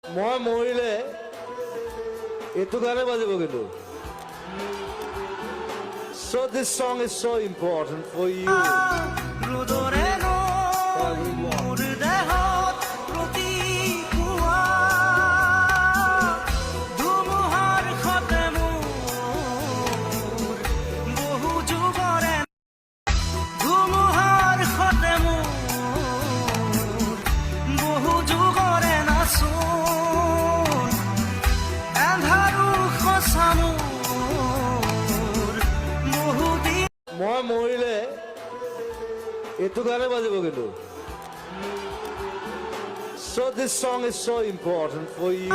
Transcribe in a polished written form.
মই মৰিলে এইটো গানে বাজিব কিন্তু So this song is so important for you. মই মৰিলে এইটো গানে বাজিব কিন্তু So this song is so important for you.